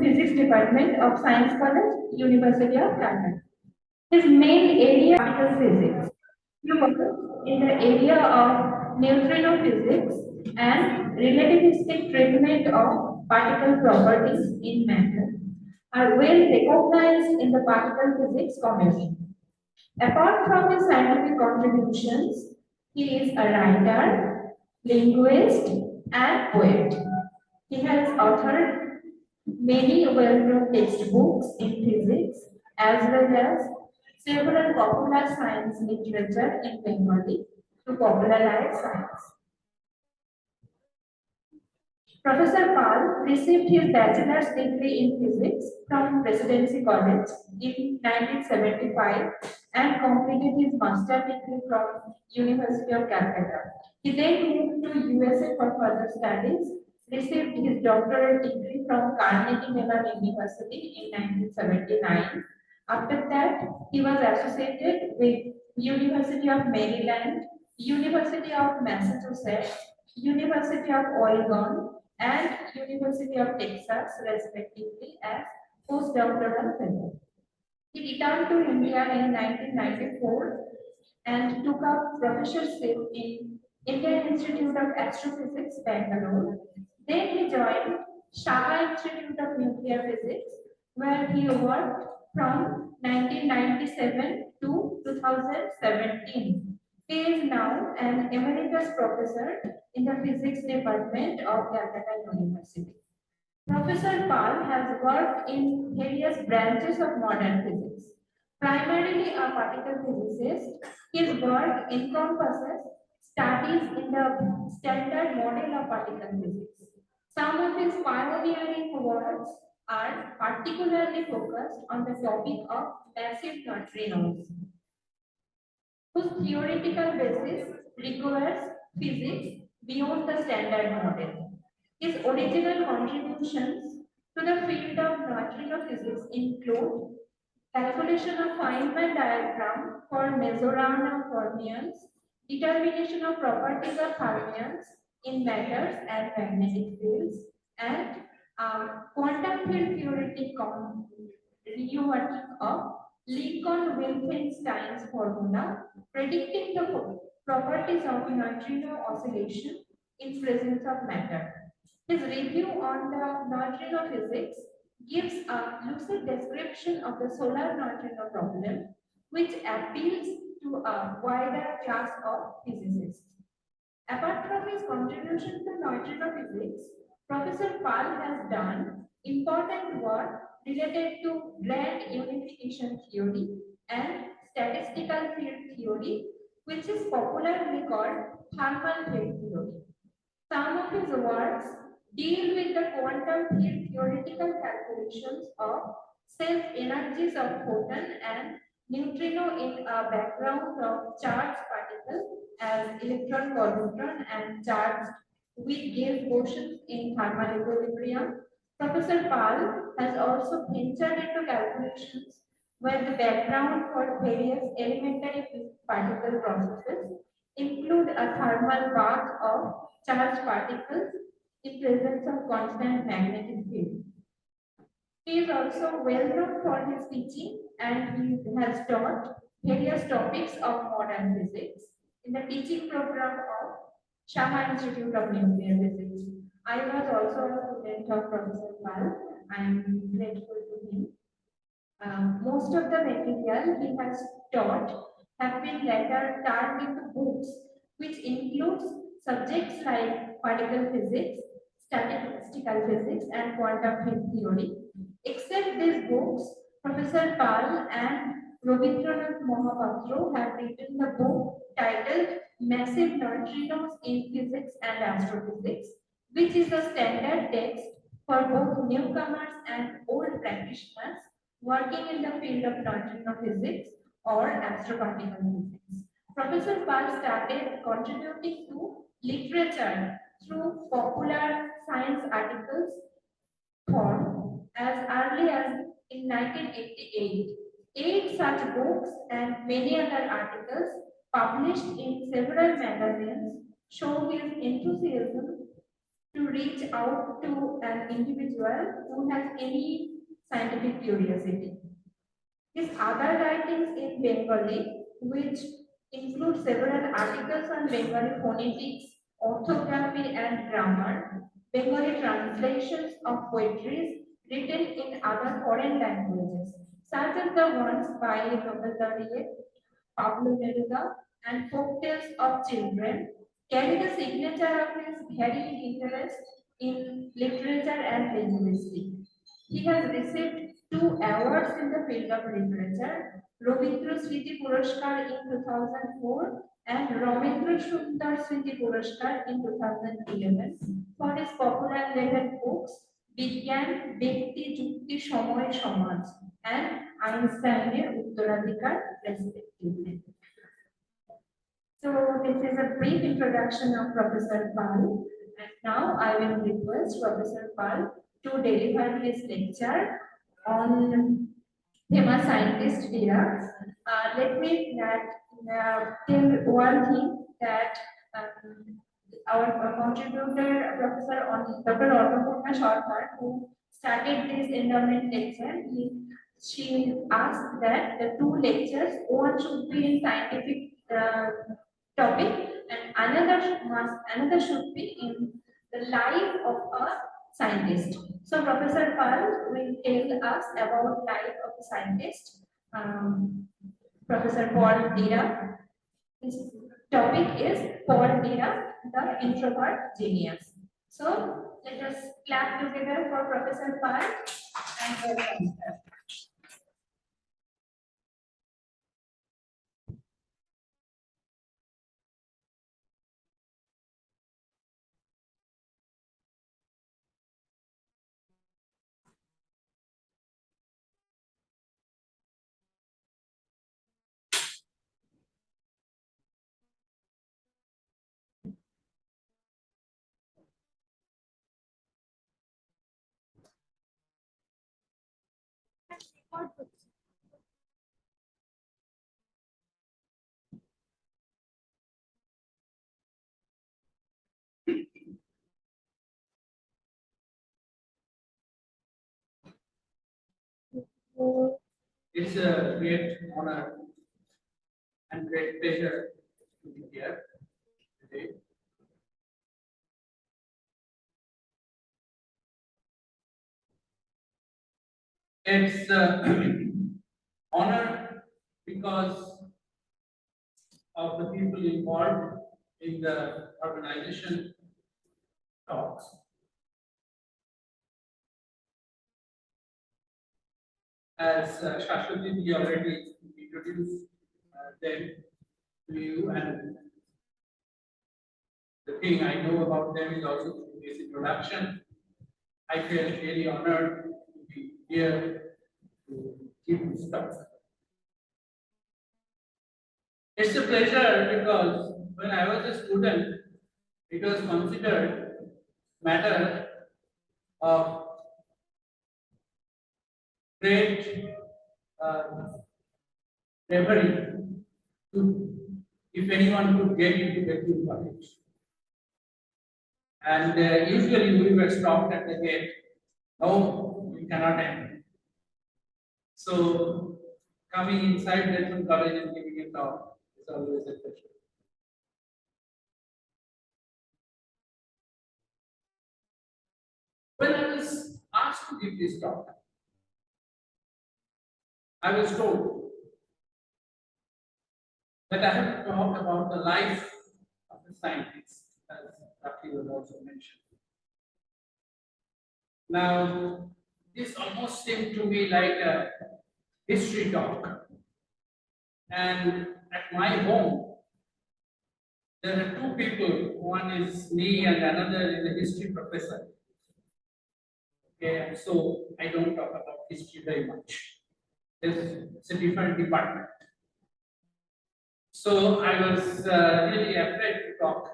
Physics Department of Science College, University of Calcutta. His main area is particle physics. He works in the area of neutrino physics and relativistic treatment of particle properties in matter are well recognized in the particle physics community. Apart from his scientific contributions, he is a writer, linguist, and poet. He has authored many well-known textbooks in physics as well as several popular science literature in Bengali to popularize science. Professor Pal received his bachelor's degree in physics from Presidency College in 1975 and completed his master's degree from University of Calcutta. He then moved to USA for further studies, received his doctorate degree from Carnegie Mellon University in 1979. After that, he was associated with University of Maryland, University of Massachusetts, University of Oregon, and University of Texas, respectively, as postdoctoral fellow. He returned to India in 1994 and took up professorship in Indian Institute of Astrophysics, Bangalore. Then he joined Shah Institute of Nuclear Physics, where he worked from 1997 to 2017. He is now an emeritus professor in the physics department of Calcutta University. Professor Pal has worked in various branches of modern physics. Primarily a particle physicist, his work encompasses studies in the standard model of particle physics. Some of his pioneering works are particularly focused on the topic of massive neutrinos, whose theoretical basis requires physics beyond the standard model. His original contributions to the field of neutrino physics include calculation of Feynman diagram for Majorana fermions, determination of properties of fermions in matters and magnetic fields, and quantum field theoretic reworking of Lincoln-Wilfenstein's formula predicting the properties of neutrino oscillation in presence of matter. His review on the neutrino physics gives a lucid description of the solar neutrino problem, which appeals to a wider class of physicists. Apart from his contribution to neutrino physics, Professor Pal has done important work related to grand unification theory and statistical field theory, which is popularly called thermal field theory. Some of his works deal with the quantum field theoretical calculations of self-energies of photon and neutrino in a background of charged particles as electron, positron, and charged with gauge portions in thermal equilibrium. Professor Pal has also ventured into calculations where the background for various elementary particle processes include a thermal bath of charged particles in presence of constant magnetic field. He is also well known for his teaching and he has taught various topics of modern physics in the teaching program of Shah Institute of Nuclear Physics. I was also a student of Professor Pal. I am grateful to him. Most of the material he has taught have been later turned into books, which includes subjects like particle physics, statistical physics, and quantum field theory. Except these books, Professor Pal and Rabindranath Mohapatra have written the book titled Massive Neutrinos in Physics and Astrophysics, which is a standard text for both newcomers and old practitioners working in the field of neutrino physics or astroparticle physics. Professor Pal started contributing to literature through popular science articles form as early as in 1988. 8 such books and many other articles published in several magazines show his enthusiasm to reach out to an individual who has any scientific curiosity. His other writings in Bengali, which include several articles on Bengali phonetics, orthography, and grammar, Bengali translations of poetries written in other foreign languages, such as the ones by Robert Pablo Neruda, and Folktales of Children, carry the signature of his varied interest in literature and linguistics. He has received two awards in the field of literature, Rabindra Smriti Puraskar in 2004 and Ramendra Sundar Smriti Puraskar in 2011 for his popular books বিজ্ঞান ব্যক্তি যুক্তি সময় সমাজ and আইনস্টাইনের উত্তরাধিকার respectively. So this is a brief introduction of Professor Pal, and now I will request Professor Pal to deliver his lecture on famous scientist era. Let me tell one thing that our contributor, Professor Dr. Ornapurna Sarkar, who started this endowment lecture, she asked that the two lectures, one should be in scientific topic and another should be in the life of a scientist. So Professor Pal will tell us about life of a scientist. Professor Paul Dira. His topic is Paul Dira, the introvert genius. So let us clap together for Professor Pal and welcome her. It's a great honor and great pleasure to be here today. It's honor because of the people involved in the organization talks. As Shashwati already introduced them to you, and the thing I know about them is also through this introduction. I feel really honored to be here to give this talk. It's a pleasure because when I was a student, it was considered matter of great bravery to, if anyone could get into the college. And usually we were stopped at the gate. No, you cannot enter. So coming inside Dental College and giving a talk is always a pleasure. When I was asked to give this talk, I was told that I have to talk about the life of the scientist, as Dr. was also mentioned. Now, this almost seemed to me like a history talk. And at my home, there are two people. One is me and another is a history professor. Okay, so I don't talk about history very much. It's a different department. So I was really afraid to talk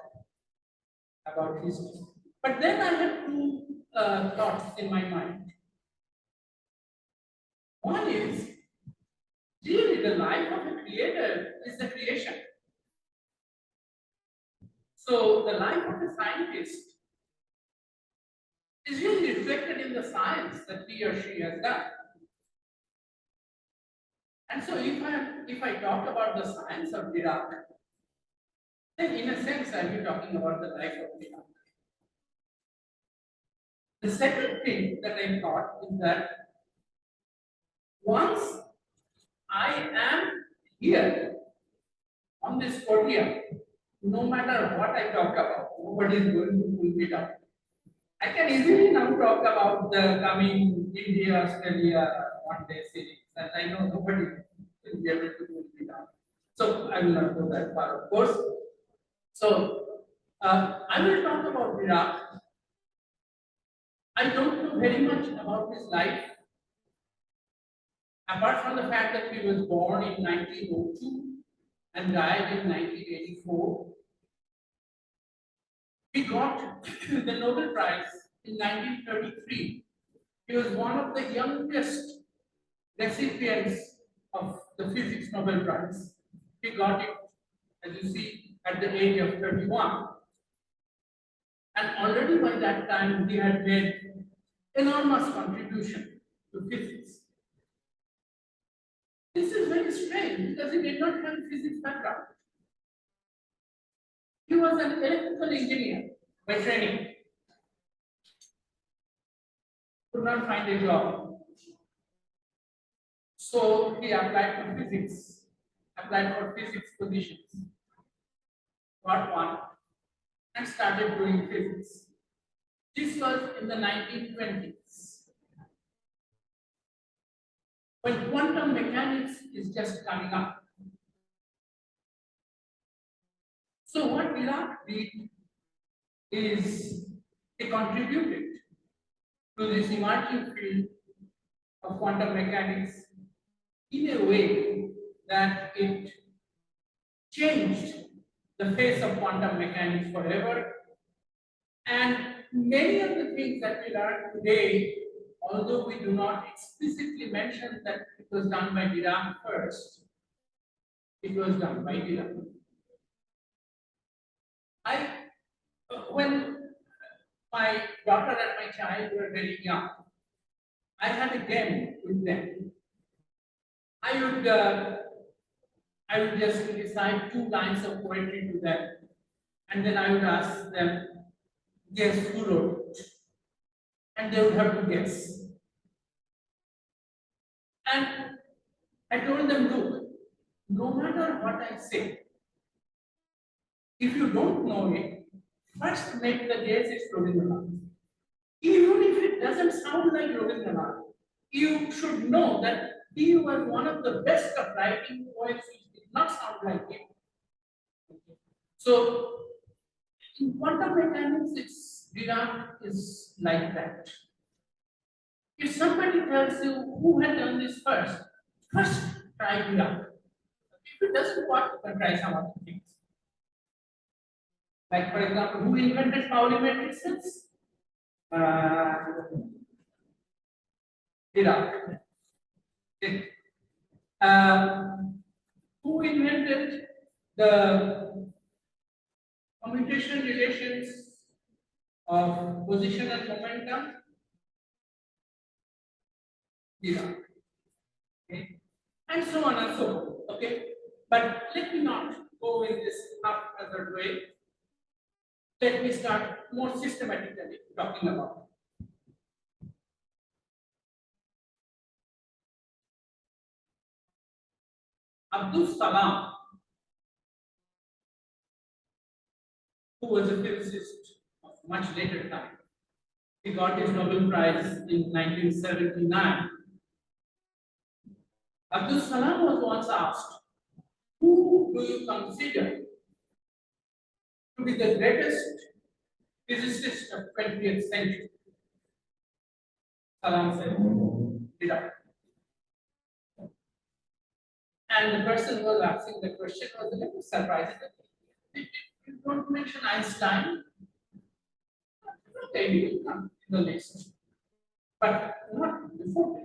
about history. But then I had two thoughts in my mind. One is, really the life of a creator is the creation. So the life of a scientist is really reflected in the science that he or she has done. And so if I talk about the science of Dirac, then in a sense I'll be talking about the life of Dirac. The second thing that I thought is that once I am here on this podium, no matter what I talk about, nobody is going to pull me down. I can easily now talk about the coming India Australia one day series, and I know nobody will be able to pull me down. So I will not go that far, of course. So I will talk about Iraq. I don't know very much about his life, apart from the fact that he was born in 1902 and died in 1984. He got the Nobel Prize in 1933. He was one of the youngest recipients of the Physics Nobel Prize. He got it, as you see, at the age of 31. And already by that time, he had made enormous contribution to physics. This is very strange because he did not have physics background. He was an electrical engineer by training. Could not find a job. So he applied for physics, applied for physics positions, got one, and started doing physics. This was in the 1920s, when quantum mechanics is just coming up. So what Dirac did is he contributed to this emerging field of quantum mechanics in a way that it changed the face of quantum mechanics forever. And many of the things that we learn today, although we do not explicitly mention that it was done by Dirac first, it was done by Dirac. When my daughter and my child were very young, I had a game with them. I would just recite 2 lines of poetry to them, and then I would ask them, guess who wrote it? And they would have to guess. And I told them, look, no matter what I say, if you don't know it, first make the guess it's Rabindranath. Even if it doesn't sound like Rabindranath, you should know that he was one of the best of writing poets which did not sound like him. So, in quantum mechanics, Dirac is like that. If somebody tells you who had done this first try Dirac. If it doesn't work, you can try some other things. Like, for example, who invented Pauli matrices? Dirac. Who invented the commutation relations of position and momentum? Dirac. Okay. And so on and so forth. Okay. But let me not go in this haphazard way. Let me start more systematically talking about it. Abdul Salam, who was a physicist of much later time, he got his Nobel Prize in 1979. Abdul Salam was once asked, who do you consider to be the greatest physicist of 20th century? Salam said, Dirac. And the person who was asking the question was a little surprised. You don't mention Einstein. Okay, he will come in the list, but not before.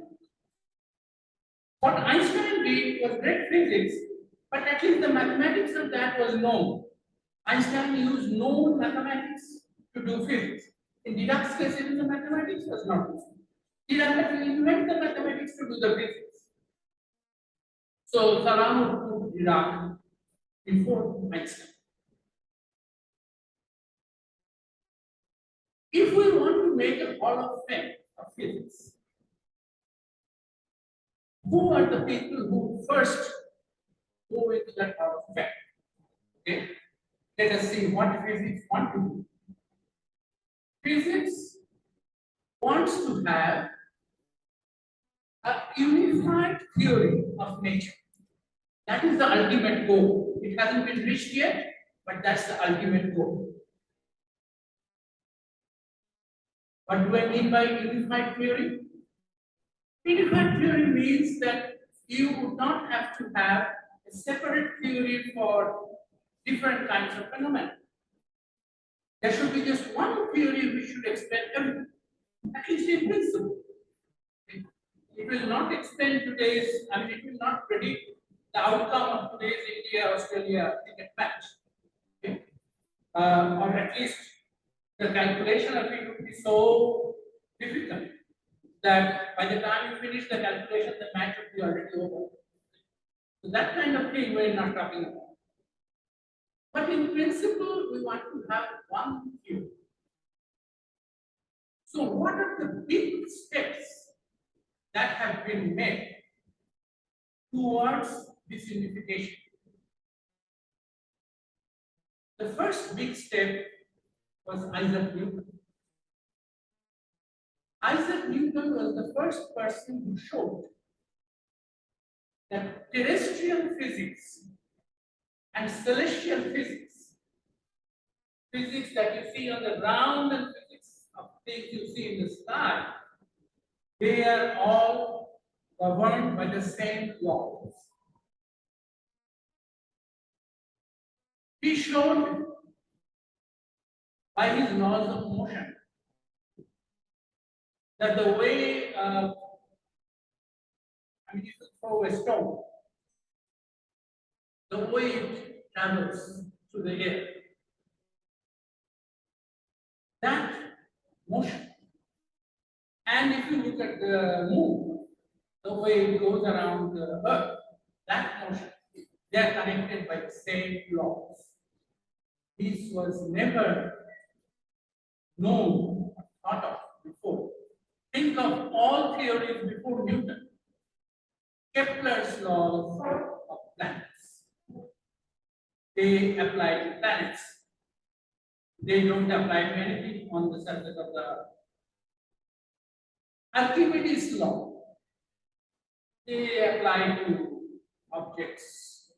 What Einstein did was great physics, but at least the mathematics of that was known. Einstein used known mathematics to do physics. In Dirac case, it is the mathematics was not used. Dirac had to invent the mathematics to do the physics. So Salam would put Dirac before Einstein. If we want to make a hall of fame of physics, who are the people who first go into that hall of fame? Okay, let us see what physics want to do. Physics wants to have a unified theory of nature. That is the ultimate goal. It hasn't been reached yet, but that's the ultimate goal. What do I mean by unified theory? Unified theory means that you would not have to have a separate theory for different kinds of phenomena. There should be just one theory which should explain everything, at least in principle. It will not explain today's, it will not predict the outcome of today's India-Australia cricket match. Okay? Or at least the calculation of it would be so difficult that by the time you finish the calculation, the match would be already over. So that kind of thing we're not talking about. But in principle, we want to have one theory. So what are the big steps that have been made towards this unification? The first big step was Isaac Newton. Isaac Newton was the first person who showed that terrestrial physics and celestial physics, physics that you see on the ground and physics of things you see in the sky, they are all governed by the same laws. He showed by his laws of motion that the way you throw a stone, the way it travels through the air, that motion. And if you look at the moon, the way it goes around the earth, that motion, they are connected by the same laws. This was never known or thought of before. Think of all theories before Newton. Kepler's laws of planets. They apply to planets. They don't apply to anything on the surface of the earth. Archimedes' law. They apply to objects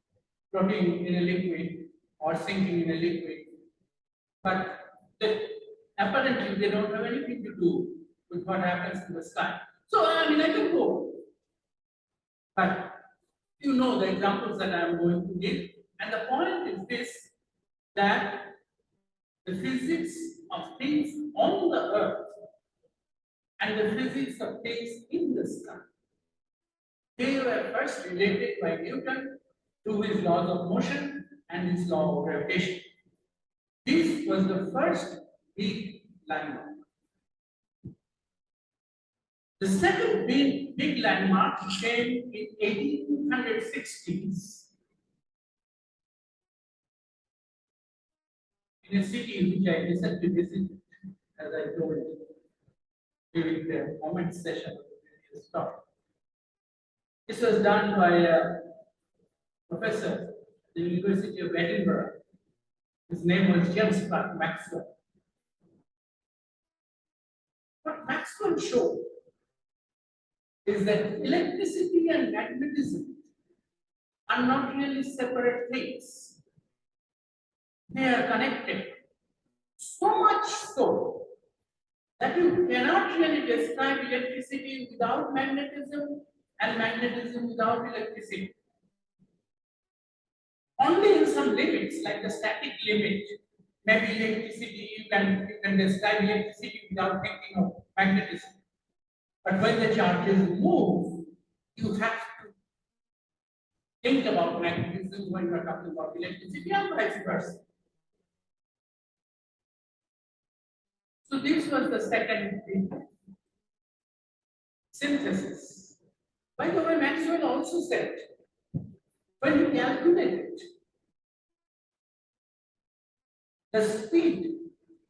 floating in a liquid or sinking in a liquid. But apparently they don't have anything to do with what happens in the sky. So I can go. But you know the examples that I am going to give. And the point is this, that the physics of things on the earth and the physics of things in the sky, they were first related by Newton to his laws of motion and his law of gravitation. This was the first big landmark. The second big landmark came in 1860s in a city which I recently visited, as I told you during the comment session of the previous talk. This was done by a professor at the University of Edinburgh. His name was James Clerk Maxwell. What Maxwell showed is that electricity and magnetism are not really separate things. They are connected. So much so that you cannot really describe electricity without magnetism and magnetism without electricity. Only in some limits, like the static limit, maybe electricity, you can describe electricity without thinking of magnetism. But when the charges move, you have to think about magnetism when you are talking about electricity and vice versa. So So this was the second big synthesis. By the way, Maxwell also said, when he calculated the speed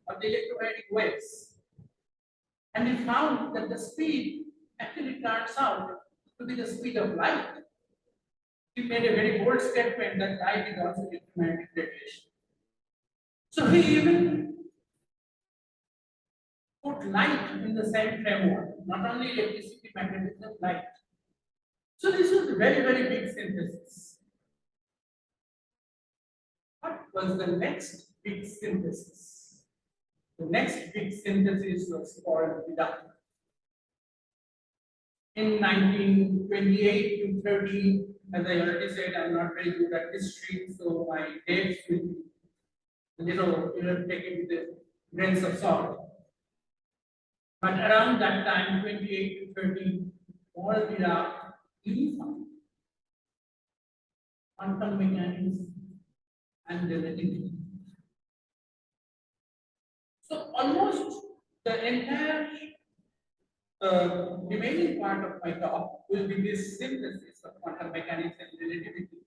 of the electromagnetic waves, and he found that the speed actually turns out to be the speed of light. He made a very bold statement that light is also electromagnetic radiation. So he even put light in the same framework, not only electricity, magnetism, light. So this was a very, very big synthesis. What was the next big synthesis? The next big synthesis was called reduction. In 1928 to 30, as I already said, I'm not very good at history, so my dates will be a little, taken with the grains of salt. But around that time, 28 to 30, all Iraq unified quantum mechanics and relativity. So almost the entire remaining part of my talk will be this synthesis of quantum mechanics and relativity.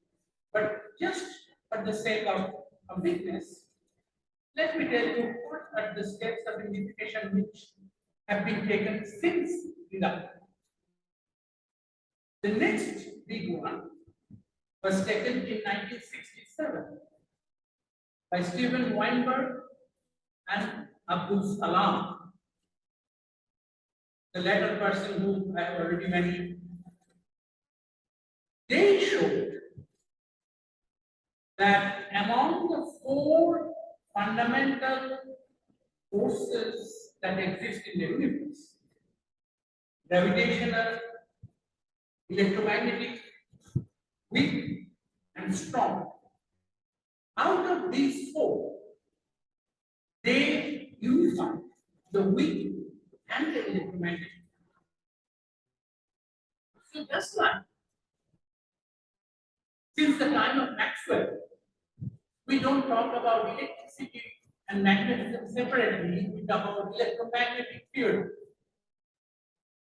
But just for the sake of completeness, let me tell you what are the steps of unification which have been taken since Iraq. The next big one was taken in 1967 by Stephen Weinberg and Abdul Salam, the latter person whom I have already mentioned. They showed that among the four fundamental forces that exist in the universe, gravitational, electromagnetic, weak, and strong, out of these four, they unify the weak and the electromagnetic. So just like since the time of Maxwell, we don't talk about electricity and magnetism separately, we talk about electromagnetic field.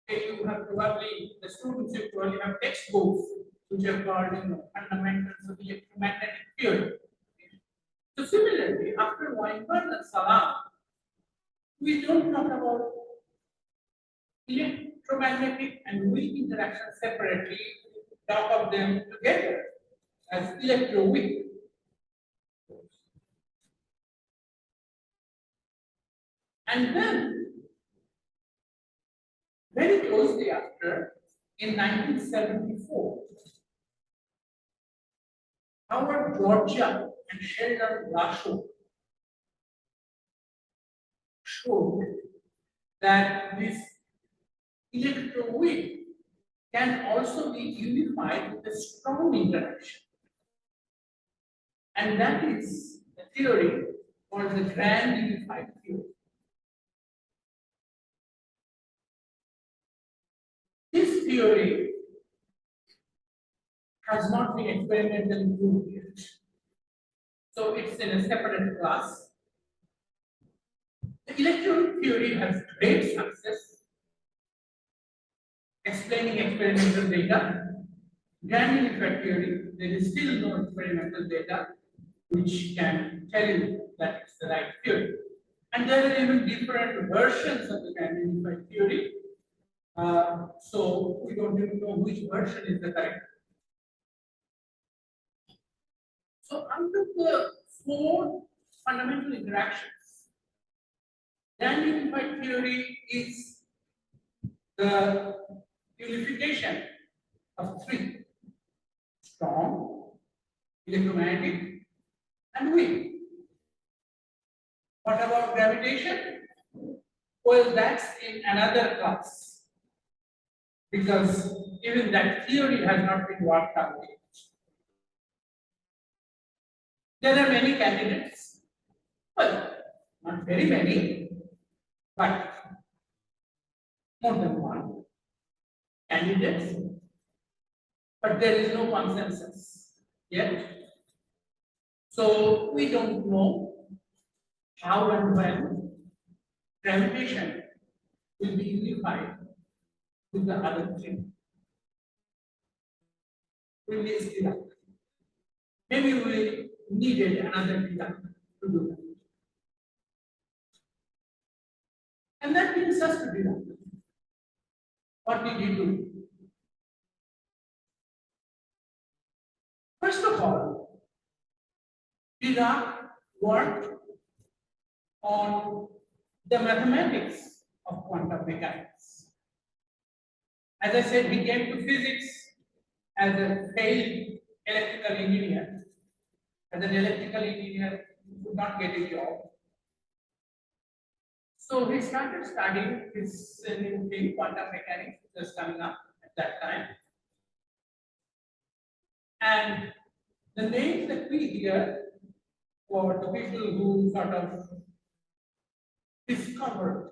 You have probably, the students you probably have textbooks which are called fundamentals of electromagnetic field. So similarly, after Weinberg and Salam, we don't talk about electromagnetic and weak interaction separately, talk of them together as electroweak. And then, very closely after, in 1974, Howard Georgia and Sheldon Glashow showed that this electroweak can also be unified with a strong interaction. And that is the theory called the grand unified theory. This theory has not been experimentally proved yet. So it's in a separate class. The electronic theory has great success explaining experimental data. Grand unified theory, there is still no experimental data which can tell you that it's the right theory. And there are even different versions of the grand unified theory. So we don't even know which version is the correct. So out of the four fundamental interactions, grand unified theory is the unification of three: strong, electromagnetic, and weak. What about gravitation? Well, that's in another class, because even that theory has not been worked out yet. There are many candidates. Well, not very many, but more than one candidates. But there is no consensus yet. So we don't know how and when gravitation will be unified with the other three. We miss Dirac. Maybe we needed another Dirac to do that. And that brings us to Dirac. What did he do? First of all, Dirac worked on the mathematics of quantum mechanics. As I said, he came to physics as a failed electrical engineer. As an electrical engineer, he could not get a job. So he started studying this new thing, quantum mechanics, which was coming up at that time. And the names that we hear for the people who sort of discovered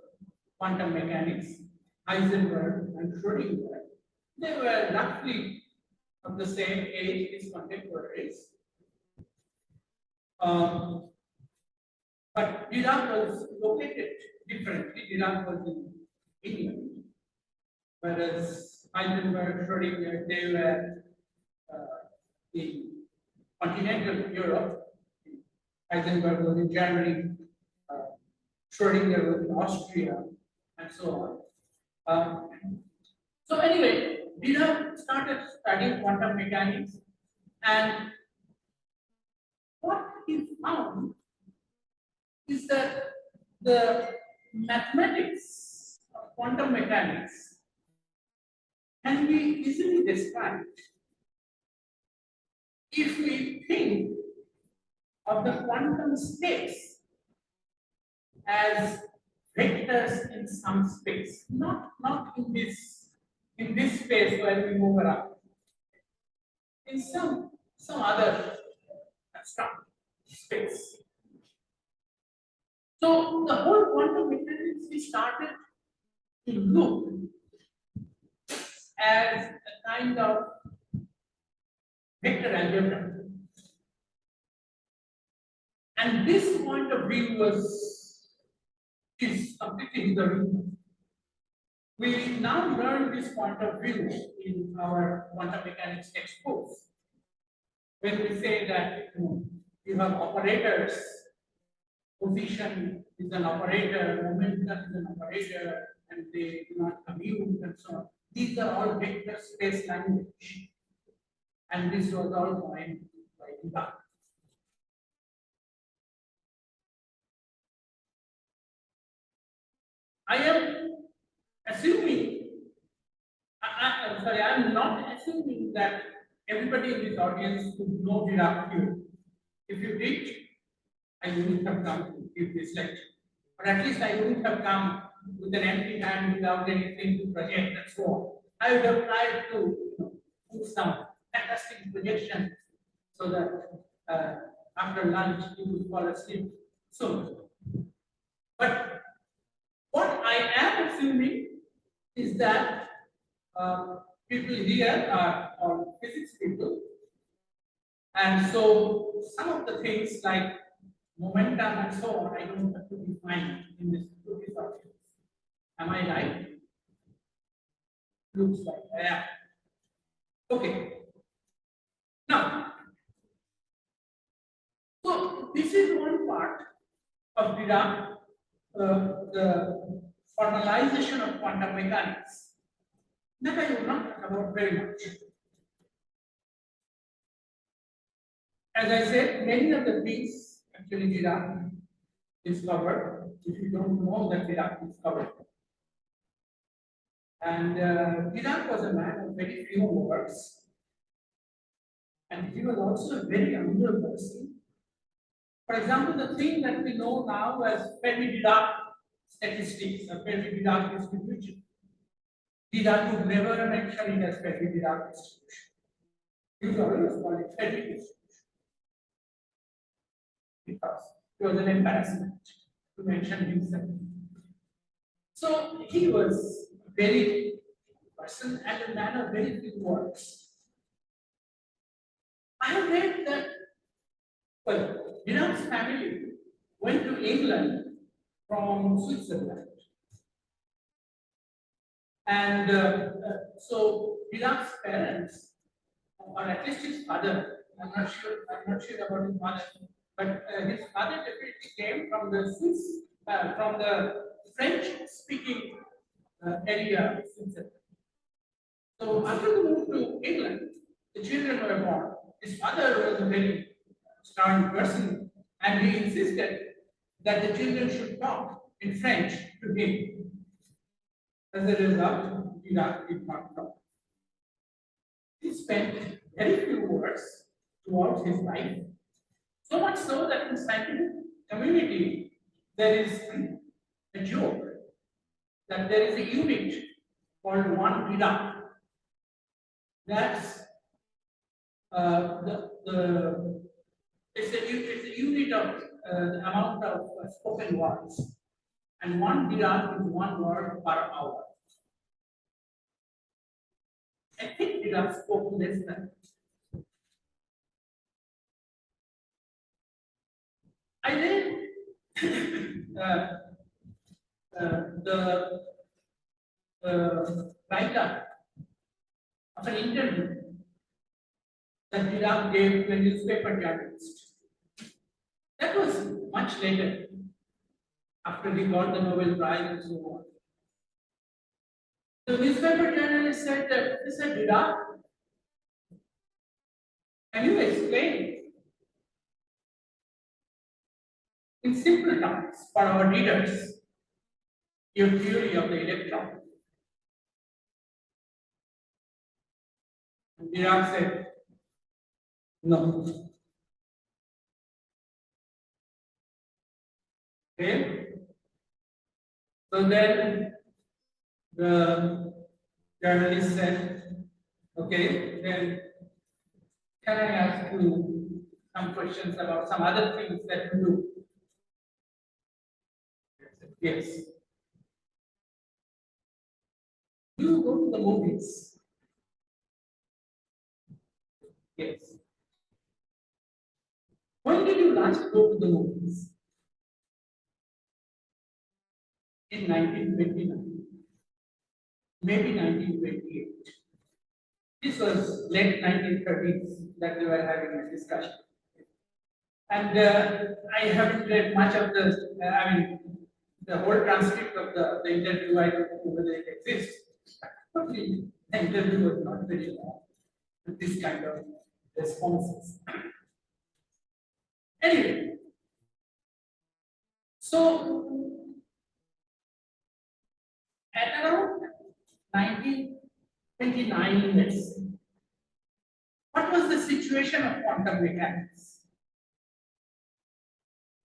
quantum mechanics, Heisenberg and Schrödinger, they were roughly of the same age as contemporaries. But Dirac was located differently. Dirac was in England, whereas Heisenberg, Schrödinger, they were in continental Europe. Heisenberg was in Germany, Schrödinger was in Austria, and so on. So anyway, Dirac started studying quantum mechanics, and what he found is that the mathematics of quantum mechanics can be easily described if we think of the quantum states as vectors in some space, not in this space where we move around, in some other abstract space. So the whole quantum mechanics we started to look as a kind of vector algebra. And this point of view is completely historical. We now learn this point of view in our quantum mechanics textbooks. When we say that you have operators, position is an operator, momentum is an operator, and they do not commute and so on. These are all vector space language. And this was all coined by Dirac. I am assuming, I'm not assuming that everybody in this audience would know Dirac theory. If you did, I wouldn't have come to give this lecture. But at least I wouldn't have come with an empty hand without anything to project and so on. I would have tried to do some fantastic projections so that after lunch you would fall asleep soon. But what I am assuming is that people here are all physics people, and so some of the things like momentum and so on, I don't have to define in this audience. Am I right? Looks like I am. Okay. Now, so this is one part of Dirac, the formalization of quantum mechanics that I will not talk about very much. As I said, many of the things actually Dirac discovered, if you don't know that Dirac discovered. And Dirac was a man of very few words, and he was also a very humble person. For example, the thing that we know now as Fermi-Dirac statistics, or Fermi-Dirac distribution, Dirac would never mention it as Fermi-Dirac distribution. He would always call it Fermi distribution, because it was an embarrassment to mention himself. So he was a very person and a man of very few words. I have read that, well, Dirac's family went to England from Switzerland. And so Dirac's parents, or at least his father, I'm not sure about his mother, but his father definitely came from the Swiss, from the French-speaking area of Switzerland. So after the move to England, the children were born. His father was a very stern person, and he insisted that the children should talk in French to him. As a result, Iraq did not talk. He spent very few words throughout his life, so much so that in the scientific community there is a joke that there is a unit called 1 Iraq. That's it's a unit of the amount of spoken words, and 1 Iraq is 1 word per hour. I think Iraq spoke less than. I read the write-up of an interview that Iraq gave to a newspaper journalist. That was much later, after he got the Nobel Prize and so on. The newspaper journalist said that, Mr. Iraq, can you explain in simple terms for our readers your theory of the electron? And Iraq said, no. Okay. So then the journalist said, okay, then can I ask you some questions about some other things that you do? Yes. Do you go to the movies? Yes. When did you last go to the movies? In 1929, maybe 1928. This was late 1930s that we were having a discussion. And I haven't read much of the whole transcript of the interview. I don't know whether it exists. But the interview was not very long with this kind of responses. Anyway, so at around 1929, let's say, what was the situation of quantum mechanics?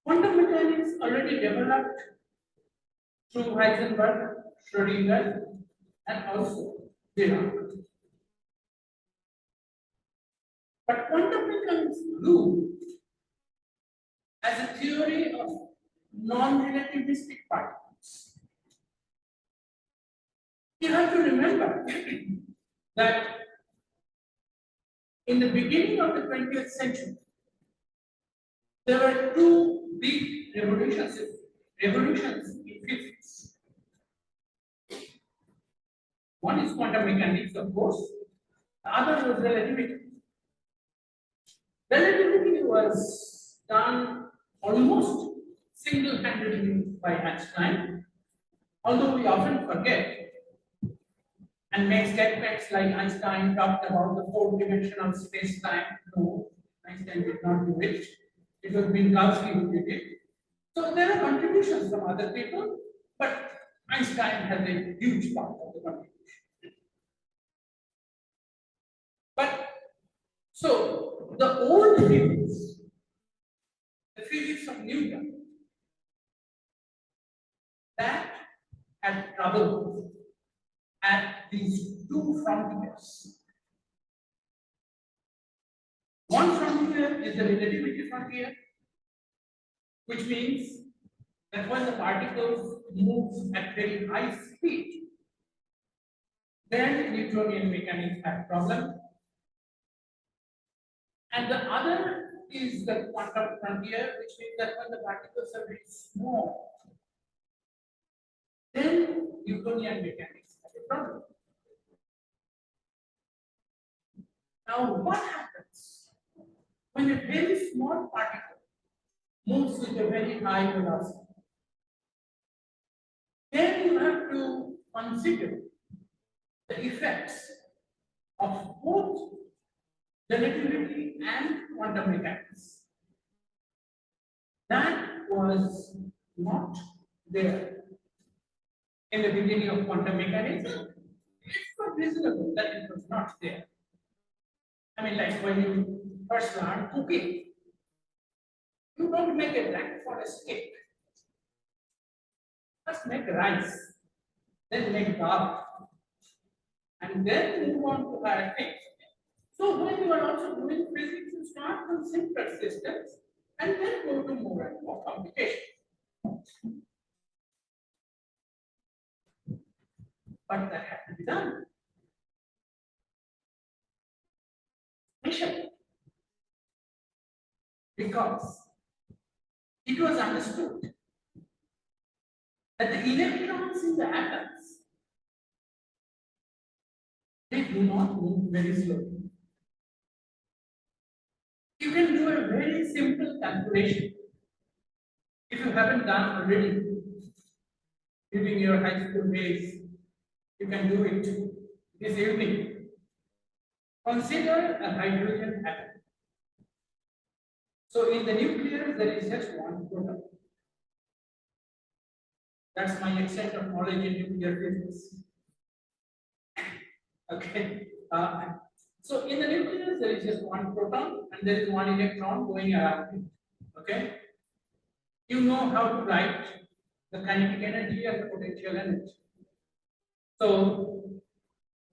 Quantum mechanics already developed through Heisenberg, Schrödinger, and also Dirac. But quantum mechanics grew as a theory of non-relativistic particles. You have to remember that in the beginning of the 20th century, there were two big revolutions in physics. One is quantum mechanics, of course. The other was relativity. Relativity was done almost single-handedly by Einstein, although we often forget and make statements like Einstein talked about the four-dimensional space-time. No, Einstein did not do it. It was Minkowski who did it. So there are contributions from other people, but Einstein has a huge part of the contribution. But so the old physics, the physics of Newton, that had trouble at these two frontiers. One frontier is the relativity frontier, which means that when the particles move at very high speed, then Newtonian mechanics had problem. And the other is the quantum frontier, which means that when the particles are very small, then Newtonian mechanics has a problem. Now, what happens when a very small particle moves with a very high velocity? Then you have to consider the effects of both relativity and quantum mechanics. That was not there in the beginning of quantum mechanics. It's not reasonable that it was not there. I mean, like when you first learn cooking, you don't make a black forest cake. First make rice, then make dal, and then move on to higher things. So when you are also doing physics, you start from simpler systems and then go to more and more complications. But that had to be done. Because it was understood that the electrons in the atoms, they do not move very slowly. You can do a very simple calculation. If you haven't done already during your high school days, you can do it this evening. Consider a hydrogen atom. So in the nucleus, there is just one proton. That's my extent of knowledge in nuclear physics. Okay. So in the nucleus, there is just one proton and there is one electron going around it. Okay. You know how to write the kinetic energy and the potential energy. So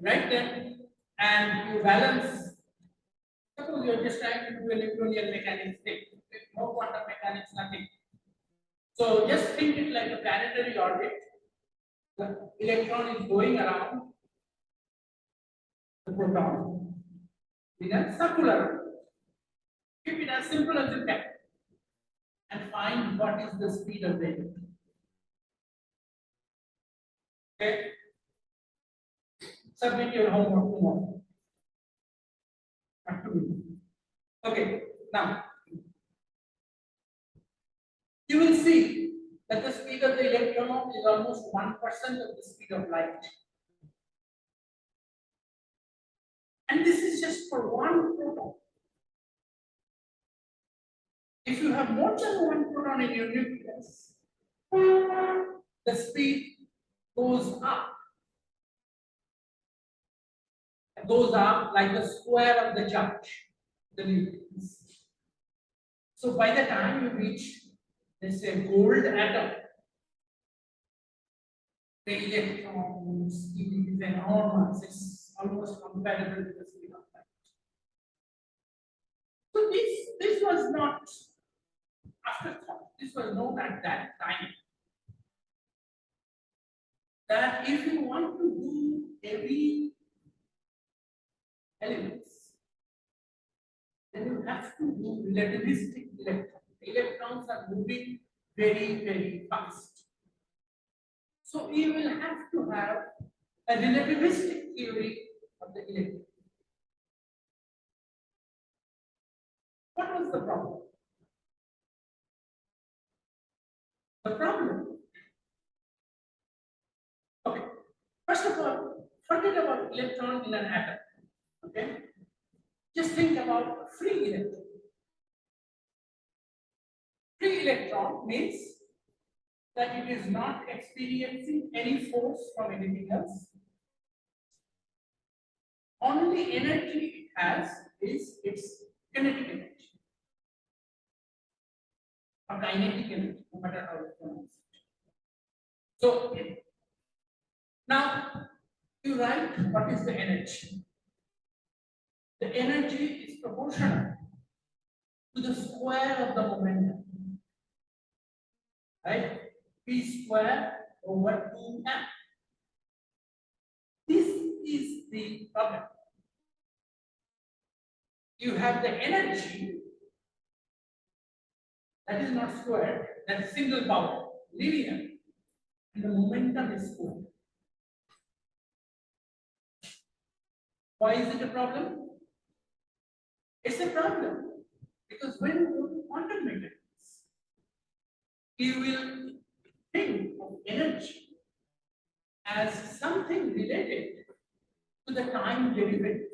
write them and you balance. Suppose you are just trying to do a Newtonian mechanics thing, no quantum mechanics, nothing. So just think it like a planetary orbit. The electron is going around the proton in a circular orbit. Keep it as simple as you can and find what is the speed of the electron. Okay? Submit your homework tomorrow. Okay, now you will see that the speed of the electron is almost 1% of the speed of light. And this is just for one proton. If you have more than one proton in your nucleus, the speed goes up. It goes up like the square of the charge, the nucleus. So by the time you reach, let's say, gold atom, the electron speed is enormous. It's almost comparable to the speed of light. So this was not afterthought. This was known at that time. That if you want to do heavy elements, then you have to do relativistic electrons. Electrons are moving very, very fast. So you will have to have a relativistic theory of the electron. What was the problem? The problem. Okay. First of all, forget about electron in an atom. Okay. Just think about free electron. Free electron means that it is not experiencing any force from anything else. Only energy it has is its kinetic energy or kinetic energy, no matter how you pronounce it. So now you write what is the energy. The energy is proportional to the square of the momentum. Right? P square over 2m. This is the problem. You have the energy that is not squared, that is single power, linear, and the momentum is square. Why is it a problem? It's a problem because when you go to quantum mechanics, you will think of energy as something related to the time derivative.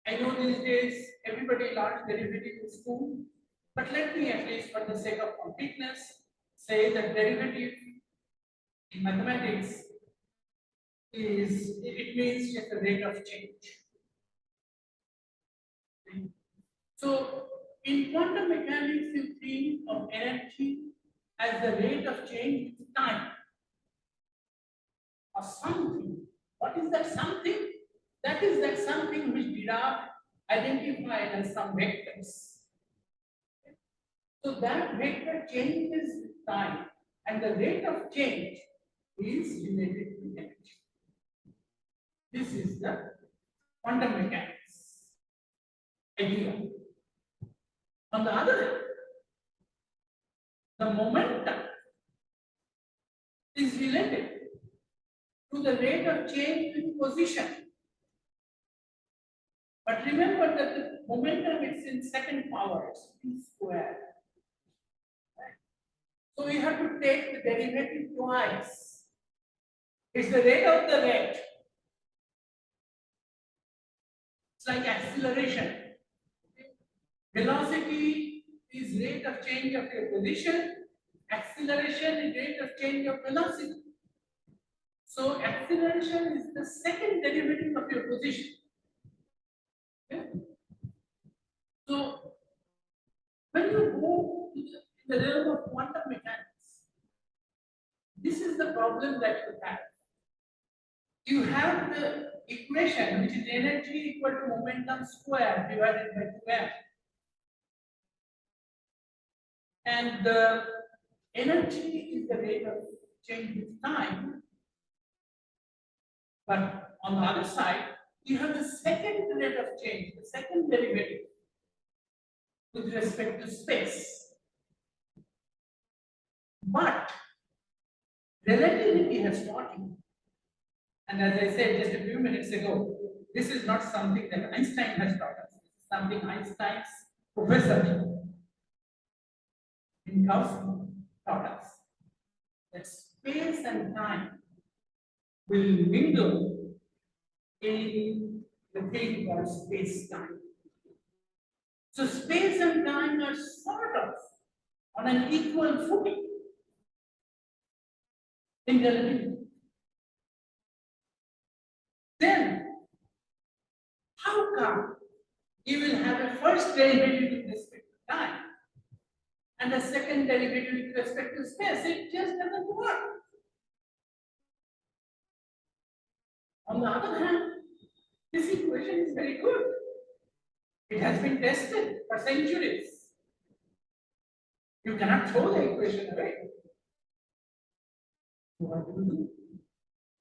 I know these days everybody learns derivative in school, but let me, at least for the sake of completeness, say that derivative in mathematics it means just the rate of change. So in quantum mechanics, you think of energy as the rate of change with time or something. What is that something? That is that something which Dirac identified as some vectors. So that vector changes with time, and the rate of change is related to energy. This is the quantum mechanics idea. On the other hand, the momentum is related to the rate of change with position. But remember that the momentum is in second power, it's p squared. Right? So we have to take the derivative twice. It's the rate of the rate. It's like acceleration. Velocity is rate of change of your position. Acceleration is rate of change of velocity. So acceleration is the second derivative of your position. Okay? So when you go to the realm of quantum mechanics, this is the problem that you have. You have the equation which is energy equal to momentum square divided by 2m. And the energy is the rate of change with time. But on the other side, you have the second rate of change, the second derivative with respect to space. But relativity has taught you, and as I said just a few minutes ago, this is not something that Einstein has taught us. This is something Einstein's professor in Minkowski taught us. That space and time will mingle in the thing called space-time. So space and time are sort of on an equal footing in relativity. Then, how come you will have a first derivative with respect to time and a second derivative with respect to space? It just doesn't work. On the other hand, this equation is very good. It has been tested for centuries. You cannot throw the equation away. What do you do?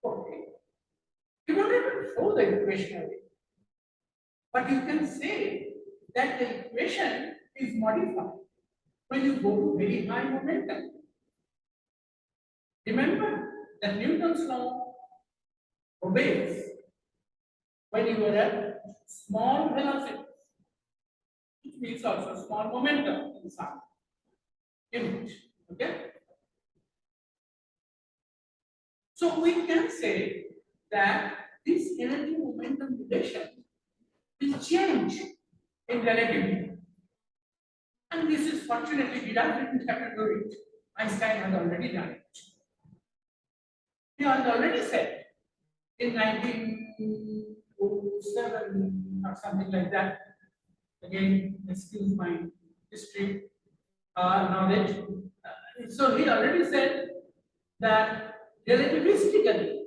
Okay. You don't have to throw the equation away. But you can say that the equation is modified when you go to very high momentum. Remember that Newton's law obeys when you are at small velocities. It means also small momentum in some unit. Okay? So we can say that this energy momentum relation will change in relativity. And this is fortunately Dirac didn't have to do it. Einstein has already done it. He has already said in 1907 or something like that. Again, excuse my history knowledge. So he already said that relativistically,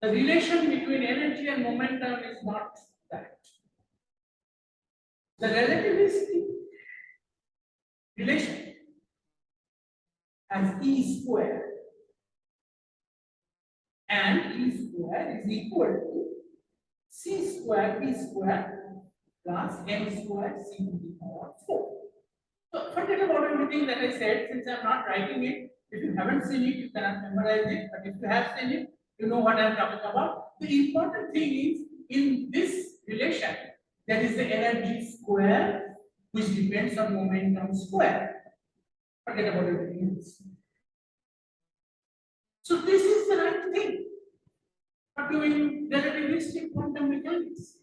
the relation between energy and momentum is not that. The relativistic relation has E squared, and E squared is equal to C squared B squared plus M squared C to the power 4. So forget about everything that I said since I'm not writing it. If you haven't seen it, you cannot memorize it. But if you have seen it, you know what I'm talking about. The important thing is in this relation, there is the energy square, which depends on momentum square. Forget about everything else. So this is the right thing for doing relativistic quantum mechanics.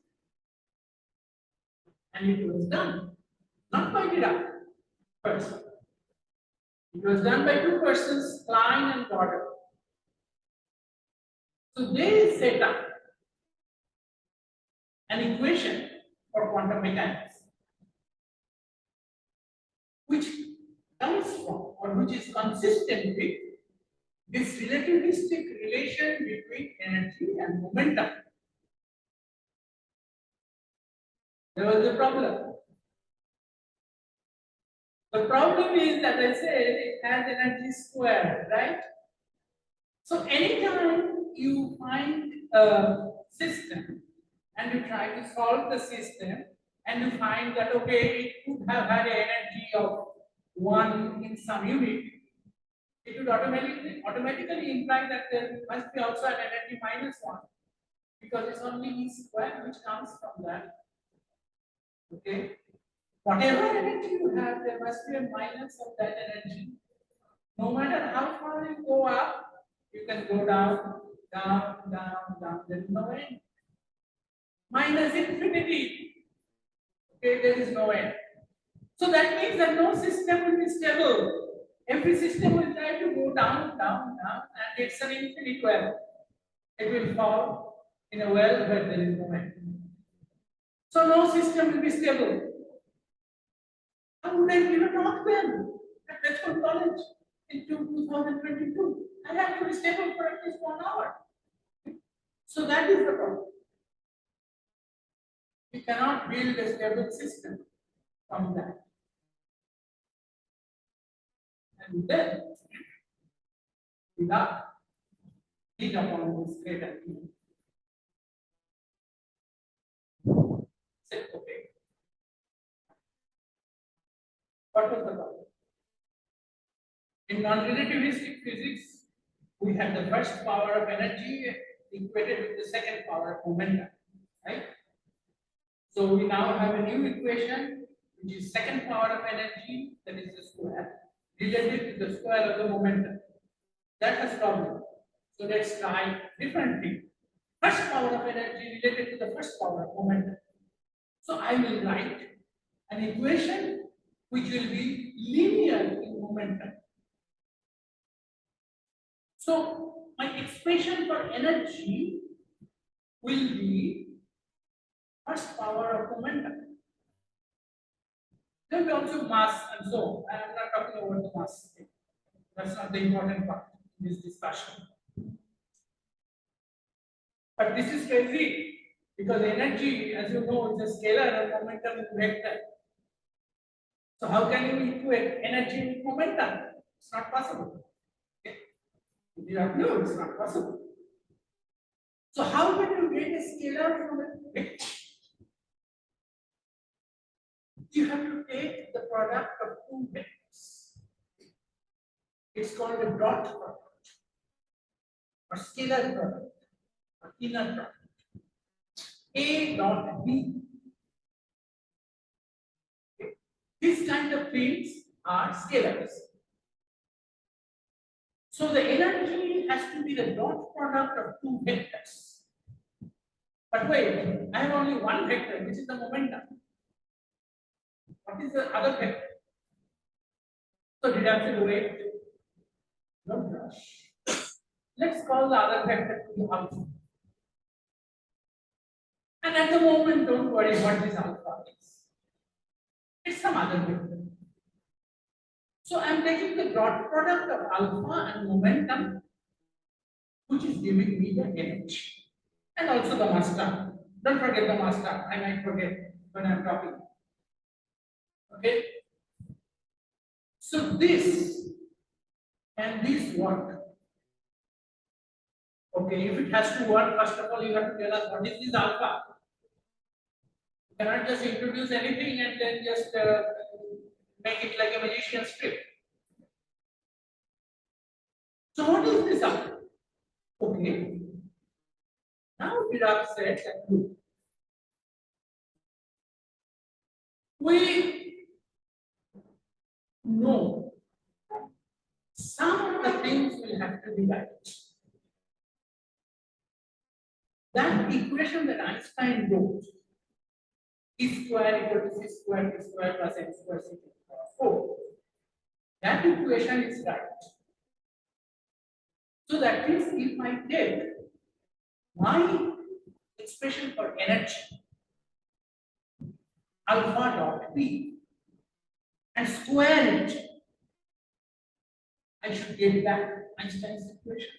And it was done, not by Dirac first. It was done by two persons, Klein and Gordon. So they set up an equation for quantum mechanics, which comes from or which is consistent with this relativistic relation between energy and momentum. There was a problem. The problem is that I said it has energy squared, right? So anytime you find a system and you try to solve the system and you find that okay, it could have had an energy of 1 in some unit, it would automatically imply that there must be also an energy -1 because it's only E square which comes from that. Okay. Whatever energy you have, there must be a minus of that energy. No matter how far you go up, you can go down, down, down, down. There is no end. Minus infinity. Okay, there is no end. So that means that no system will be stable. Every system will try to go down, down, down, and it's an infinite well. It will fall in a well where there is no end. So no system will be stable. How would I give a talk then at Western College in 2022? I have to be stable for at least 1 hour. So that is the problem. You cannot build a stable system from that. And then we got hit upon this great idea. Said, okay. What was the problem? In non-relativistic physics, we have the first power of energy equated with the second power of momentum, right? So we now have a new equation, which is second power of energy, that is the square, related to the square of the momentum. That has problem. So let's try different thing. First power of energy related to the first power of momentum. So I will write an equation which will be linear in momentum. So my expression for energy will be first power of momentum. There will be also mass and so on. I am not talking about the mass. That's not the important part in this discussion. But this is crazy because energy, as you know, is a scalar and momentum is vector. So how can you equate energy with momentum? It's not possible. Okay? You have no, it's not possible. So how can you get a scalar from a vector? You have to take the product of two vectors. It's called a dot product or scalar product or inner product. A dot B. Okay. These kind of fields are scalars. So the energy has to be the dot product of two vectors. But wait, I have only one vector, which is the momentum. What is the other vector? So did I have to wait? Don't rush. Let's call the other vector to be alpha. And at the moment, don't worry what this alpha is. It's some other vector. So I'm taking the dot product of alpha and momentum, which is giving me the energy. And also the mass term. Don't forget the mass term. I might forget when I'm talking. Okay. So this and this work. Okay, if it has to work, first of all, you have to tell us what is this alpha. You cannot just introduce anything and then just make it like a magician's trick. So what is this up? Okay. Now Dirac said that look, we know some of the things will have to be right. That equation that Einstein wrote, E square equal to C square, T square plus M square, C to the power 4. That equation is right. So that means if I take my expression for energy, alpha dot P, and square it, I should get back Einstein's equation.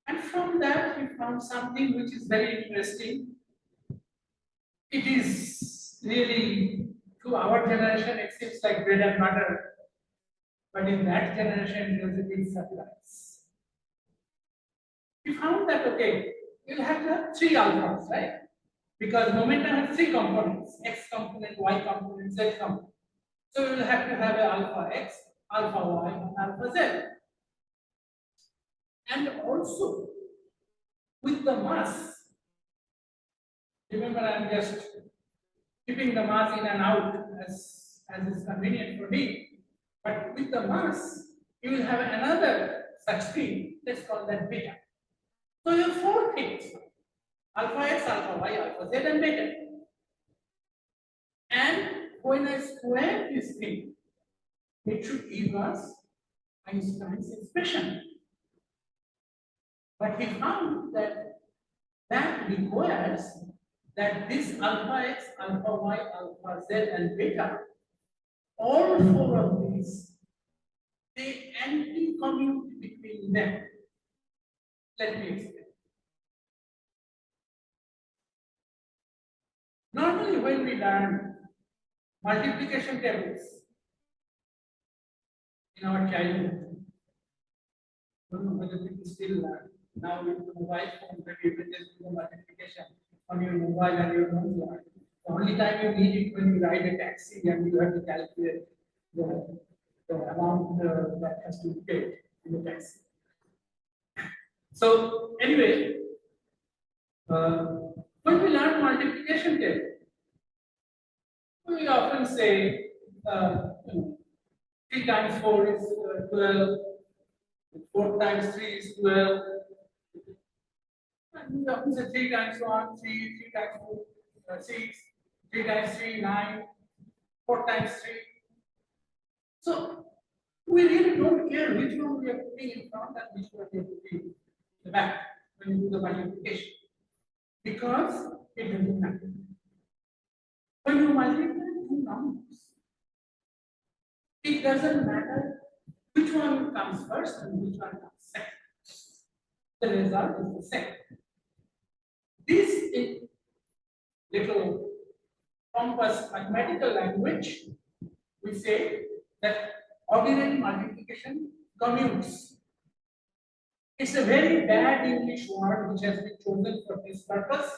And from that, we found something which is very interesting. It is really, to our generation, it seems like bread and butter. But in that generation, it was a big surprise. We found that, okay, you'll have to have three alphas, right? Because momentum has three components, x component, y component, z component. So you will have to have an alpha x, alpha y, and alpha z. And also, with the mass, remember I'm just keeping the mass in and out as is convenient for me. But with the mass, you will have another such thing, let's call that beta. So you have four things, alpha x, alpha y, alpha z, and beta. And when I square this thing, it should give us Einstein's expression. But he found that that requires that this alpha x, alpha y, alpha z, and beta, all four of these, they anti-commute between them. Let me explain. Normally, when we learn multiplication tables in our childhood, I don't know whether people still learn. Now with the mobile phone, maybe you can just do the multiplication on your mobile and your own learn. The only time you need it when you ride a taxi and you have to calculate the amount that has to be paid in the taxi. So anyway, when we learn multiplication table, we often say 3 times 4 is 12, 4 times 3 is 12. And we often say 3 times 1, 3, 3 times 2, 6, 3 times 3, 9, 4 times 3. So we really don't care which one we are putting in front and which one we are putting in the back when you do the multiplication, because it doesn't matter. When you multiply two numbers, it doesn't matter which one comes first and which one comes second. The result is the same. This is little pompous mathematical language. We say that ordinary multiplication commutes. It's a very bad English word which has been chosen for this purpose,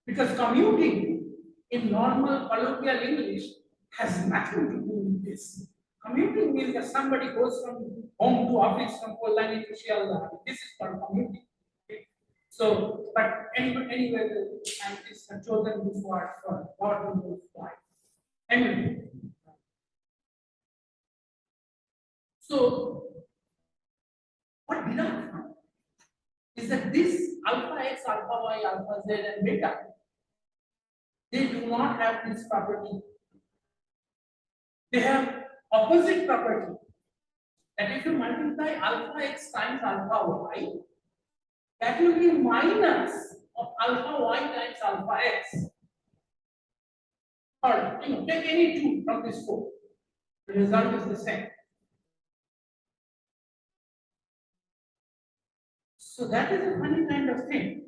because commuting in normal colloquial English has nothing to do with this. Commuting means that somebody goes from home to office, from Kolani to Shialda. This is called commuting. Okay? So, but anyway, the scientists have chosen this word for what we will fly. Anyway, so what did I find is that this alpha x, alpha y, alpha z, and beta, they do not have this property. They have opposite property. That if you multiply alpha x times alpha y, that will be minus of alpha y times alpha x. Or take any two from this four. The result is the same. So that is a funny kind of thing.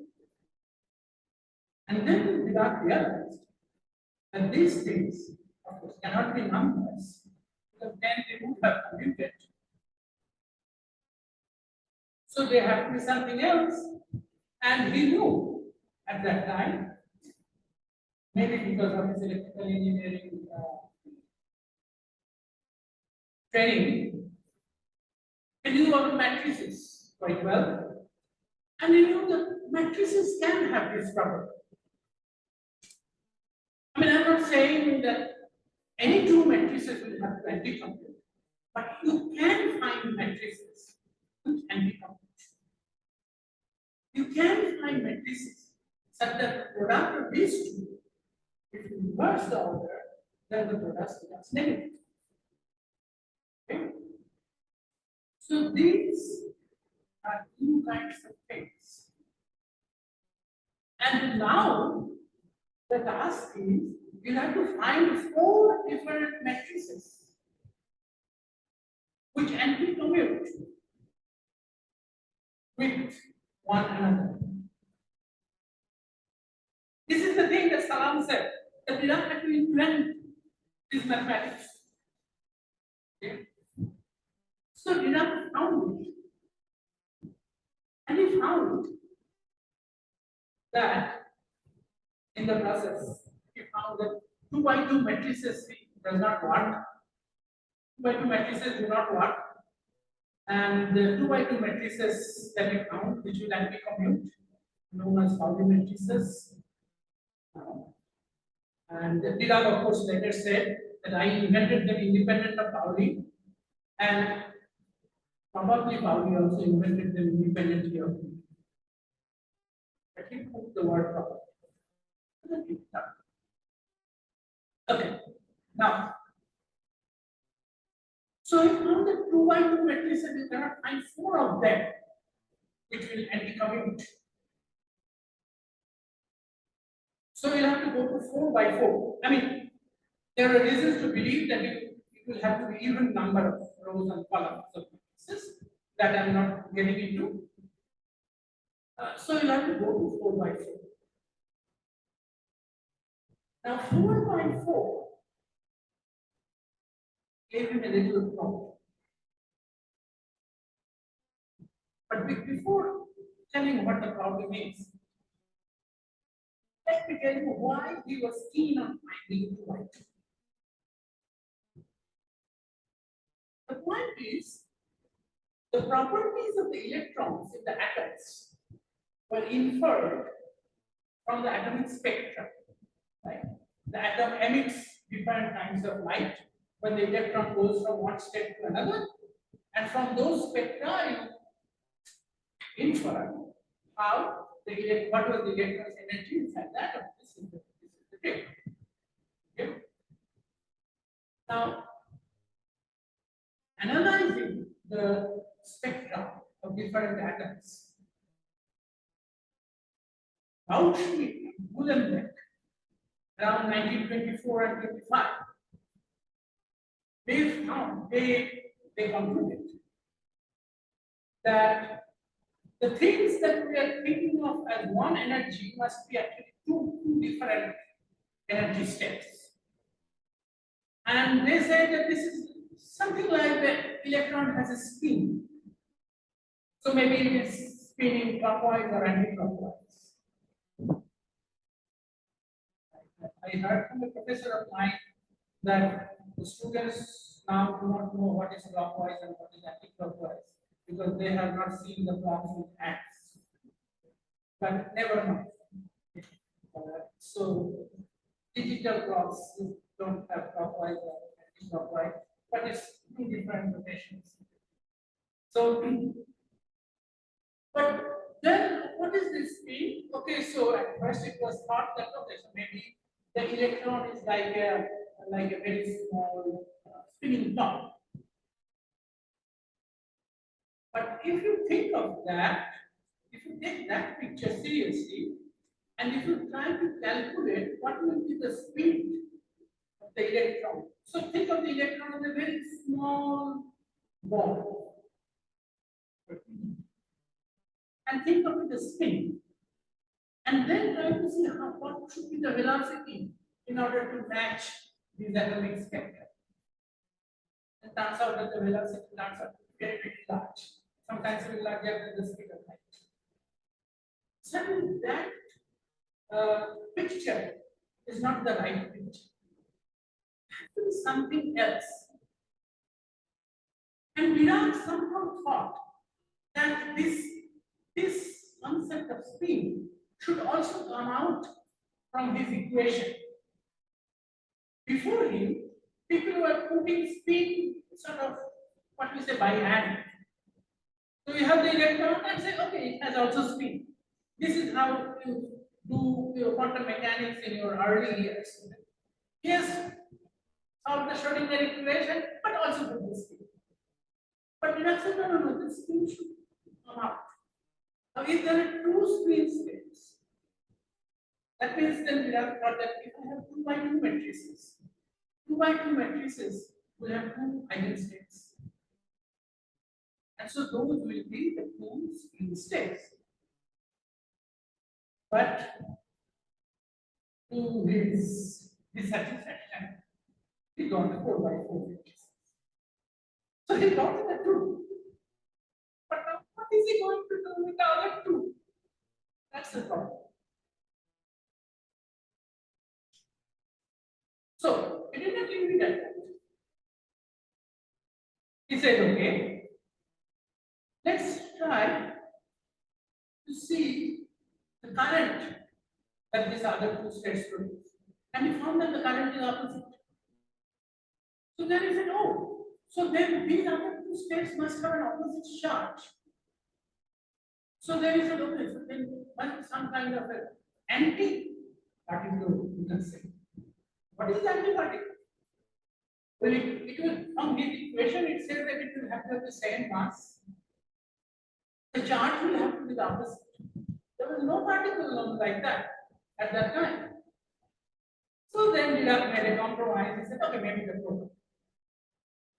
And then Dirac realized that these things, of course, cannot be numbers, because then they would have commuted. So they have to be something else. And he knew at that time maybe because of his electrical engineering training, he knew about matrices quite well, and he knew that matrices can have this property. I mean, I'm not saying that any two matrices will have to anti-compute, but you can find matrices which anti-compute. You can find matrices such that the product of these two, if you reverse the order, then the product becomes negative. Okay? So these are two kinds of things. And now the task is you have to find four different matrices which anti-commute with one another. This is the thing that Salam said, that we don't have to invent these mathematics. Okay? So Dirac found it. And he found that in the process, he found that 2 by 2 matrices does not work. 2 by 2 matrices do not work. And the 2 by 2 matrices that he found, which will anti-commute, known as Pauli matrices. And Dirac, of course, later said that I invented them independent of Pauli, and probably Pauli also invented them independently of me. But he put the word properly. Okay, now, so if on the 2 by 2 matrices, you cannot find 4 of them which will anti-commute. So you'll have to go to 4 by 4. I mean, there are reasons to believe that it will have to be even number of rows and columns of matrices that I'm not getting into. So you'll have to go to 4 by 4. Now 4 by 4 gave him a little problem. But before telling what the problem is, let me tell you why he was keen on finding 2 by 2. The point is, the properties of the electrons in the atoms were inferred from the atomic spectrum. Right? The atom emits different kinds of light when the electron goes from one state to another, and from those spectra you infer how what was the electron's energy inside the atom. This is the trick. Okay? Now, analyzing the spectra of different atoms, Bauschmidt and Gulenbeck around 1924 and 25, they found, they concluded that the things that we are thinking of as one energy must be actually two different energy states. And they say that this is something like the electron has a spin. So maybe it is spinning clockwise or anti-clockwise. I heard from a professor of mine that the students now do not know what is clockwise and what is anti-clockwise because they have not seen the clocks with hands. But never mind. So digital clocks don't have clockwise or anti-clockwise, but it's two different rotations. So, but then what is this spin? Okay, so at first it was thought that okay, so maybe the electron is like a very small spinning top. But if you think of that, if you take that picture seriously, and if you try to calculate what will be the speed of the electron. So think of the electron as a very small ball. And think of the spin. And then try to see what should be the velocity in order to match these atomic spectra. It turns out that the velocity turns out to be very, very large. Sometimes it will larger than the speed of light. So that picture is not the right picture. It is something else. And Dirac somehow thought that this concept of spin should also come out from his equation. Before him, people were putting spin sort of what we say by hand. So you have the electron and say, okay, it has also spin. This is how you do your quantum mechanics in your early years. Yes, solve the Schrodinger equation, but also put the spin. But Dirac said, no, the spin should come out. Now, if there are two spin states, that means then Dirac thought that if I have 2 by 2 matrices, 2 by 2 matrices will have 2 eigenstates. And so those will be the 2 spin states. But to his dissatisfaction, he got 4 by 4 matrices. So he got the 2. But now what is he going to do with the other 2? That's the problem. So he didn't leave it at that. He said, okay, let's try to see the current that these other 2 states produce. And he found that the current is opposite. So then he said, oh, so then these other 2 states must have an opposite charge. So then he said, okay, so then some kind of an anti-particle, you can say. What is anti-particle? Well, it will, from his equation, it says that it will have to have the same mass. The charge will have to be the opposite. There was no particle like that at that time. So then Dirac made a compromise. He said, okay, maybe the proton.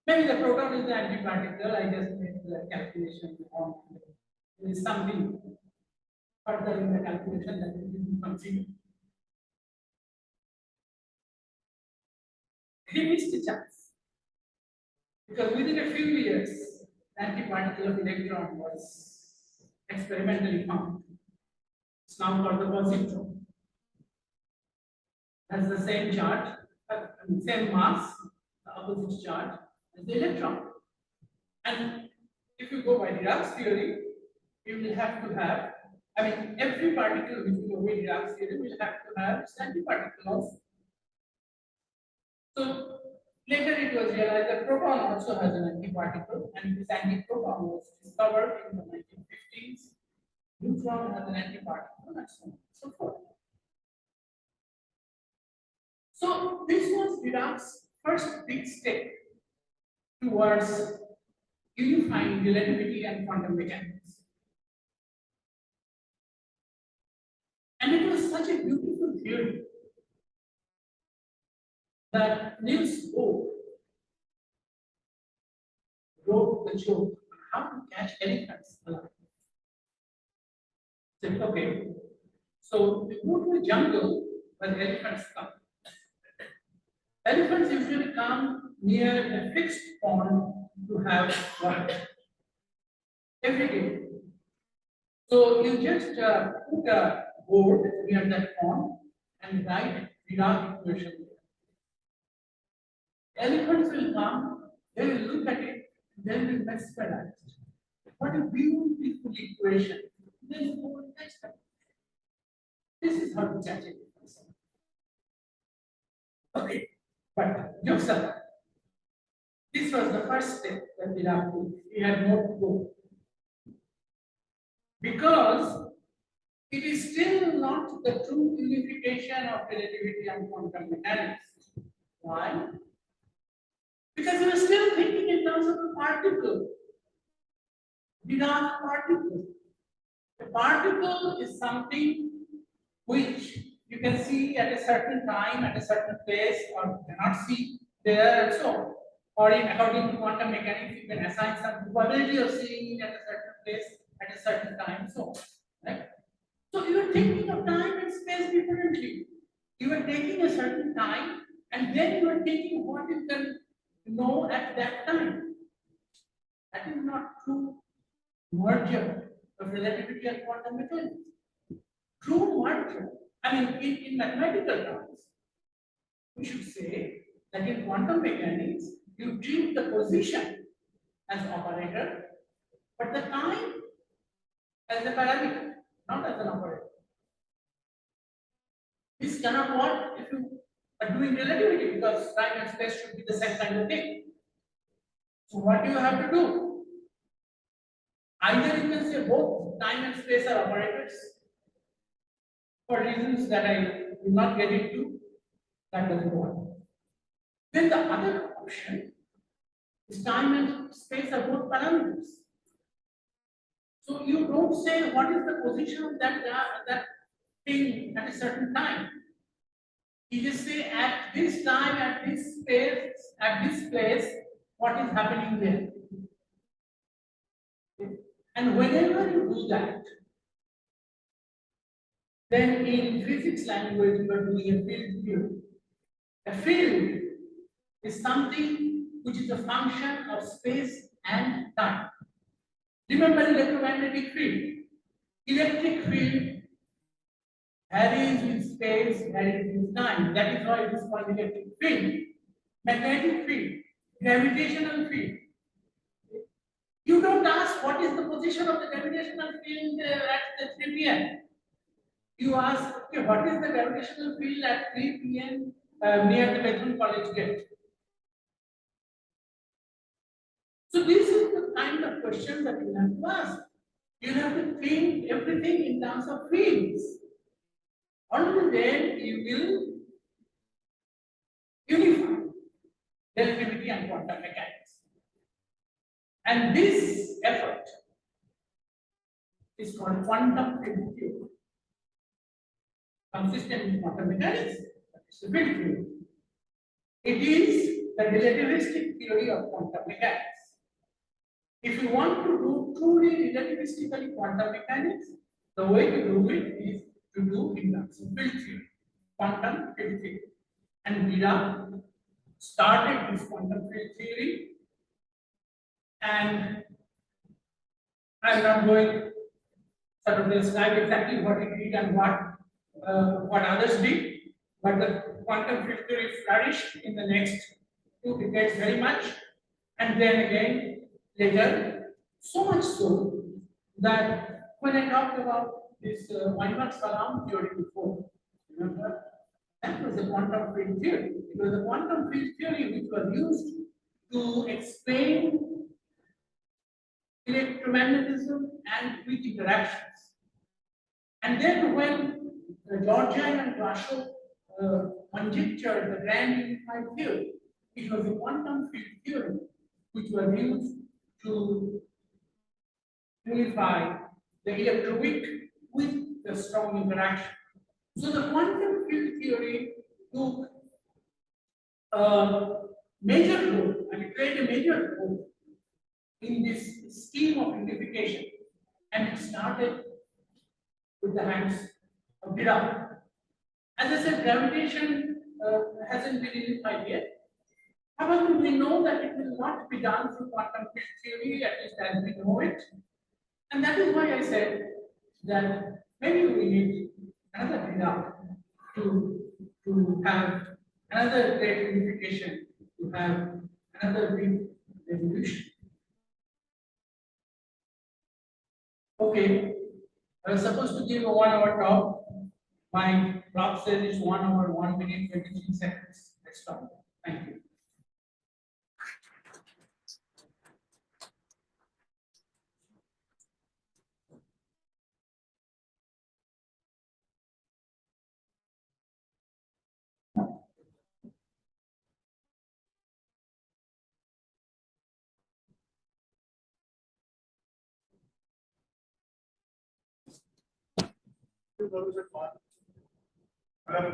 Maybe the proton is the antiparticle. I just made the calculation on there is something further in the calculation that we didn't consider. He missed the chance. Because within a few years, the antiparticle of electron was experimentally found. It's now called the positron. Has the same charge, same mass, the opposite charge as the electron. And if you go by Dirac's theory, you will have to have, every particle which will obey Dirac's theory will have to have its antiparticle also. So later it was realized that proton also has an antiparticle, and this antiproton was discovered in the 1950s. Neutron has an antiparticle, and so on and so forth. So this was Dirac's first big step towards unifying relativity and quantum mechanics. And it was such a beautiful theory that Niels Bohr wrote the joke on how to catch elephants alive. He said, okay, so you go to a jungle where elephants come. Elephants usually come near a fixed pond to have water every day. So you just put a board near that pond and write Dirac equation. Elephants will come, they will look at it, they will mesmerize. What a beautiful equation. They will go and catch them. This is how to catch it. Okay, but jokes aside, this was the first step that Dirac took. He had more to go. Because it is still not the true unification of relativity and quantum mechanics. Why? Because we are still thinking in terms of a particle. Dirac particle. A particle is something which you can see at a certain time, at a certain place, or cannot see there and so on. Or according to quantum mechanics, you can assign some probability of seeing it at a certain place at a certain time, so on. Right? So you are thinking of time and space differently. You are taking a certain time and then you are taking what you can know at that time. That is not true merger of relativity and quantum mechanics. True merger, in mathematical terms, we should say that in quantum mechanics, you treat the position as operator, but the time as a parameter, not as an operator. This cannot work if you are doing relativity, because time and space should be the same kind of thing. So what do you have to do? Either you can say both time and space are operators for reasons that I will not get into, that doesn't work. Then the other option is time and space are both parameters. So you don't say what is the position of that thing at a certain time. You just say at this time, at this space, at this place, what is happening there. And whenever you do that, then in physics language you are doing a field theory. A field is something which is a function of space and time. Remember electromagnetic field. Electric field varies with space, varies with time. That is why it is called electric field. Magnetic field, gravitational field. You don't ask what is the position of the gravitational field at the 3 p.m. You ask, okay, what is the gravitational field at 3 p.m. Near the Bethune College gate? So this is the kind of question that you have to ask. You have to think everything in terms of fields. Only then you will unify relativity and quantum mechanics. And this effort is called quantum field theory. Consistent with quantum mechanics, it's a field theory. It is the relativistic theory of quantum mechanics. If you want to do truly relativistically quantum mechanics, the way to do it is to do in terms of field theory, quantum field theory. And Baran started this quantum field theory, and I'm not going to sort of describe exactly what he did and what others did, but the quantum field theory flourished in the next 2 decades very much, and then again later, so much so that when I talked about this Weinberg-Salam theory before, remember, that was a quantum field theory. It was a quantum field theory which was used to explain electromagnetism and weak interactions. And then when Georgian and Russia conjectured the grand unified theory, it was a quantum field theory which was used to unify the electroweak with the strong interaction. So the quantum field theory took a major role, and it played a major role in this scheme of unification, and it started with the hands of Baran. As I said, gravitation hasn't been unified yet. However, we know that it will not be done through quantum field theory, at least as we know it. And that is why I said that maybe we need another Baran to have another great unification, to have another big revolution. Okay, I was supposed to give a 1-hour talk. My Prof said it's 1 hour, 1 minute, 23 seconds. Let's stop. Thank you. Hello.